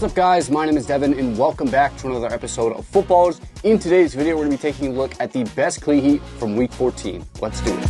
What's up guys, my name is Devin and welcome back to another episode of Footballrs. In today's video, we're going to be taking a look at the best Cleat heat from week 14. Let's do it.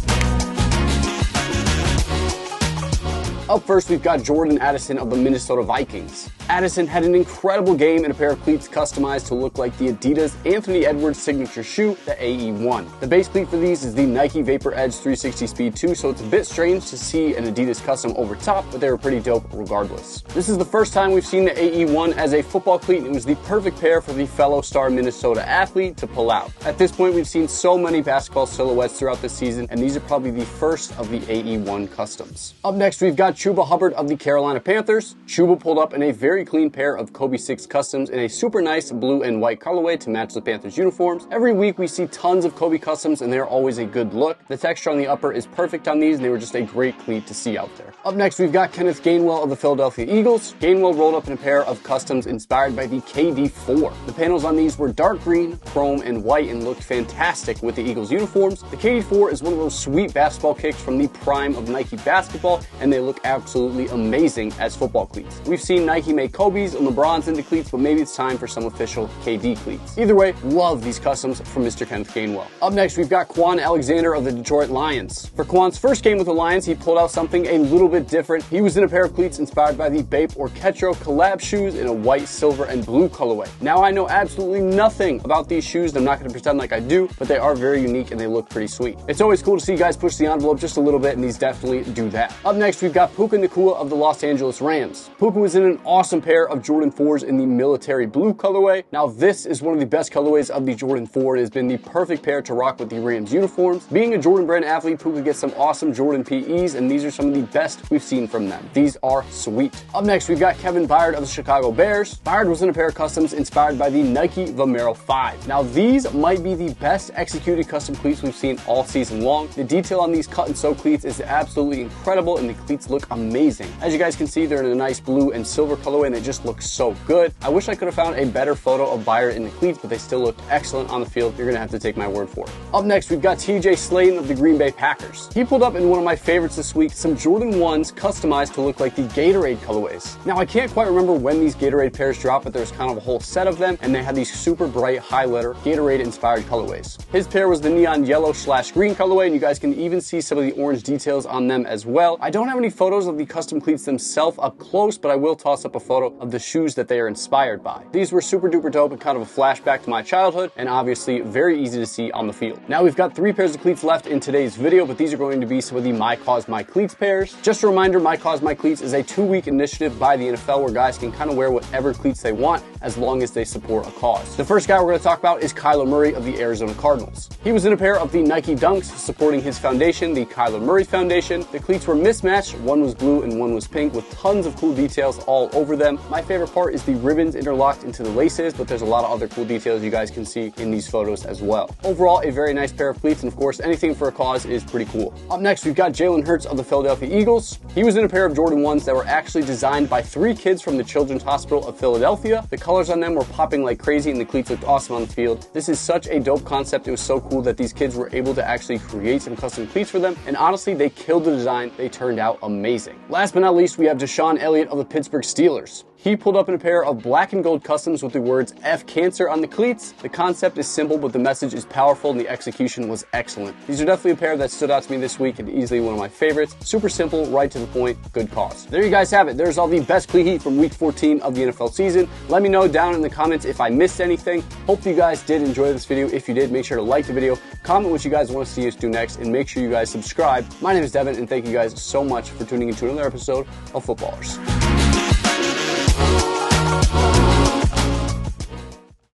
Up first, we've got Addison of the Minnesota Vikings. Addison had an incredible game in a pair of cleats customized to look like the Adidas Anthony Edwards signature shoe, the AE1. The base cleat for these is the Nike Vapor Edge 360 Speed 2, so it's a bit strange to see an Adidas custom over top, but they were pretty dope regardless. This is the first time we've seen the AE1 as a football cleat, and it was the perfect pair for the fellow star Minnesota athlete to pull out. At this point, we've seen so many basketball silhouettes throughout this season, and these are probably the first of the AE1 customs. Up next, we've got Chuba Hubbard of the Carolina Panthers. Chuba pulled up in a very clean pair of Kobe 6 customs in a super nice blue and white colorway to match the Panthers uniforms. Every week we see tons of Kobe customs and they're always a good look. The texture on the upper is perfect on these and they were just a great cleat to see out there. Up next we've got Kenneth Gainwell of the Philadelphia Eagles. Gainwell rolled up in a pair of customs inspired by the KD4. The panels on these were dark green, chrome, and white and looked fantastic with the Eagles uniforms. The KD4 is one of those sweet basketball kicks from the prime of Nike basketball and they look absolutely amazing as football cleats. We've seen Nike make Kobe's and LeBron's into cleats, but maybe it's time for some official KD cleats. Either way, love these customs from Mr. Kenneth Gainwell. Up next, we've got Kwon Alexander of the Detroit Lions. For Kwon's first game with the Lions, he pulled out something a little bit different. He was in a pair of cleats inspired by the Bape or Ketro collab shoes in a white, silver, and blue colorway. Now, I know absolutely nothing about these shoes, and I'm not going to pretend like I do, but they are very unique and they look pretty sweet. It's always cool to see guys push the envelope just a little bit, and these definitely do that. Up next, we've got Puka Nacua of the Los Angeles Rams. Puka was in an awesome pair of Jordan 4s in the military blue colorway. Now this is one of the best colorways of the Jordan 4. It has been the perfect pair to rock with the Rams uniforms. Being a Jordan brand athlete, Puka gets some awesome Jordan PEs and these are some of the best we've seen from them. These are sweet. Up next we've got Byard of the Chicago Bears. Byard was in a pair of customs inspired by the Nike Vomero 5. Now these might be the best executed custom cleats we've seen all season long. The detail on these cut and sew cleats is absolutely incredible and the cleats look amazing. As you guys can see, they're in a nice blue and silver colorway and they just look so good. I wish I could have found a better photo of Byard in the cleats, but they still looked excellent on the field. You're going to have to take my word for it. Up next, we've got TJ Slaton of the Green Bay Packers. He pulled up in one of my favorites this week, some Jordan 1s customized to look like the Gatorade colorways. Now, I can't quite remember when these Gatorade pairs dropped, but there's kind of a whole set of them, and they had these super bright highlighter Gatorade-inspired colorways. His pair was the neon yellow/green colorway, and you guys can even see some of the orange details on them as well. I don't have any photos of the custom cleats themselves up close, but I will toss up a photo of the shoes that they are inspired by. These were super duper dope and kind of a flashback to my childhood and obviously very easy to see on the field. Now we've got 3 pairs of cleats left in today's video, but these are going to be some of the My Cause My Cleats pairs. Just a reminder, My Cause My Cleats is a 2-week initiative by the NFL where guys can kind of wear whatever cleats they want as long as they support a cause. The first guy we're going to talk about is Kyler Murray of the Arizona Cardinals. He was in a pair of the Nike Dunks supporting his foundation, the Kyler Murray Foundation. The cleats were mismatched, one was blue and one was pink with tons of cool details all over them. My favorite part is the ribbons interlocked into the laces, but there's a lot of other cool details you guys can see in these photos as well. Overall, a very nice pair of cleats, and of course, anything for a cause is pretty cool. Up next, we've got Jalen of the Philadelphia Eagles. He was in a pair of Jordan 1s that were actually designed by 3 kids from the Children's Hospital of Philadelphia. The colors on them were popping like crazy, and the cleats looked awesome on the field. This is such a dope concept. It was so cool that these kids were able to actually create some custom cleats for them, and honestly, they killed the design. They turned out amazing. Last but not least, we have Deshon Elliott of the Pittsburgh Steelers. He pulled up in a pair of black and gold customs with the words F Cancer on the cleats. The concept is simple, but the message is powerful and the execution was excellent. These are definitely a pair that stood out to me this week and easily one of my favorites. Super simple, right to the point, good cause. There you guys have it. There's all the best Cleat heat from week 14 of the NFL season. Let me know down in the comments if I missed anything. Hope you guys did enjoy this video. If you did, make sure to like the video, comment what you guys want to see us do next, and make sure you guys subscribe. My name is Devin, and thank you guys so much for tuning into another episode of Footballrs.